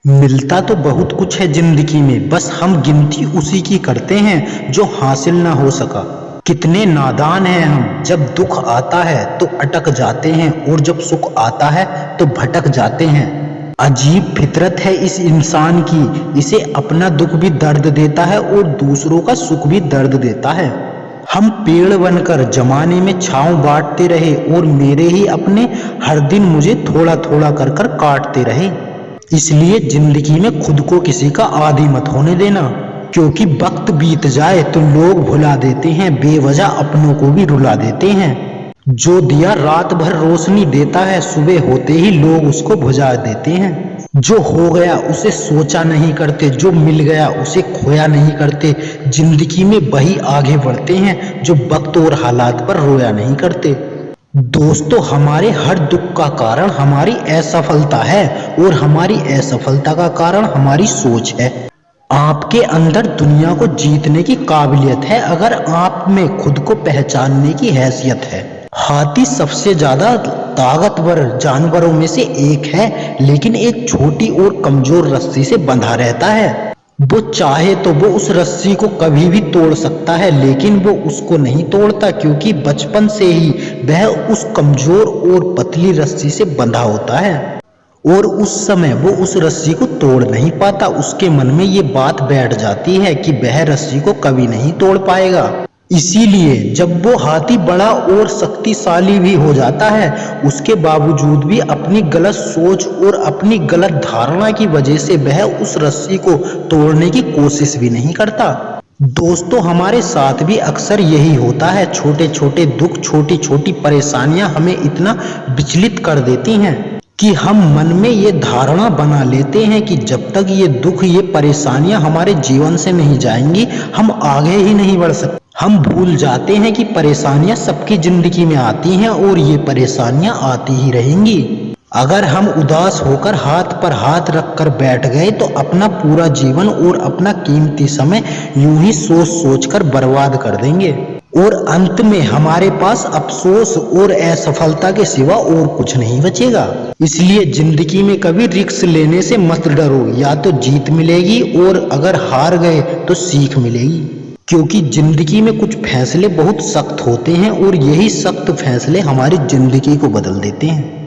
मिलता तो बहुत कुछ है जिंदगी में, बस हम गिनती उसी की करते हैं जो हासिल ना हो सका। कितने नादान हैं हम, जब दुख आता है तो अटक जाते हैं और जब सुख आता है तो भटक जाते हैं। अजीब फितरत है इस इंसान की, इसे अपना दुख भी दर्द देता है और दूसरों का सुख भी दर्द देता है। हम पेड़ बनकर जमाने में छांव बांटते रहे और मेरे ही अपने हर दिन मुझे थोड़ा थोड़ा कर कर काटते रहे। इसलिए जिंदगी में खुद को किसी का आदी मत होने देना, क्योंकि वक्त बीत जाए तो लोग भुला देते हैं, बेवजह अपनों को भी रुला देते हैं। जो दिया रात भर रोशनी देता है, सुबह होते ही लोग उसको बुझा देते हैं। जो हो गया उसे सोचा नहीं करते, जो मिल गया उसे खोया नहीं करते। जिंदगी में वही आगे बढ़ते हैं जो वक्त और हालात पर रोया नहीं करते। दोस्तों, हमारे हर दुख का कारण हमारी असफलता है और हमारी असफलता का कारण हमारी सोच है। आपके अंदर दुनिया को जीतने की काबिलियत है अगर आप में खुद को पहचानने की हैसियत है। हाथी सबसे ज्यादा ताकतवर जानवरों में से एक है, लेकिन एक छोटी और कमजोर रस्सी से बंधा रहता है। वो चाहे तो वो उस रस्सी को कभी भी तोड़ सकता है, लेकिन वो उसको नहीं तोड़ता, क्योंकि बचपन से ही वह उस कमजोर और पतली रस्सी से बंधा होता है और उस समय वो उस रस्सी को तोड़ नहीं पाता। उसके मन में ये बात बैठ जाती है कि वह रस्सी को कभी नहीं तोड़ पाएगा। इसीलिए जब वो हाथी बड़ा और शक्तिशाली भी हो जाता है, उसके बावजूद भी अपनी गलत सोच और अपनी गलत धारणा की वजह से वह उस रस्सी को तोड़ने की कोशिश भी नहीं करता। दोस्तों, हमारे साथ भी अक्सर यही होता है। छोटे छोटे दुख, छोटी छोटी परेशानियां हमें इतना विचलित कर देती हैं कि हम मन में ये धारणा बना लेते हैं कि जब तक ये दुख, ये परेशानियां हमारे जीवन से नहीं जाएंगी, हम आगे ही नहीं बढ़ सकते। हम भूल जाते हैं कि परेशानियां सबकी जिंदगी में आती हैं और ये परेशानियां आती ही रहेंगी। अगर हम उदास होकर हाथ पर हाथ रखकर बैठ गए तो अपना पूरा जीवन और अपना कीमती समय यूं ही सोच सोच कर बर्बाद कर देंगे और अंत में हमारे पास अफसोस और असफलता के सिवा और कुछ नहीं बचेगा। इसलिए जिंदगी में कभी रिस्क लेने से मत डरो, या तो जीत मिलेगी और अगर हार गए तो सीख मिलेगी। क्योंकि जिंदगी में कुछ फैसले बहुत सख्त होते हैं और यही सख्त फैसले हमारी जिंदगी को बदल देते हैं।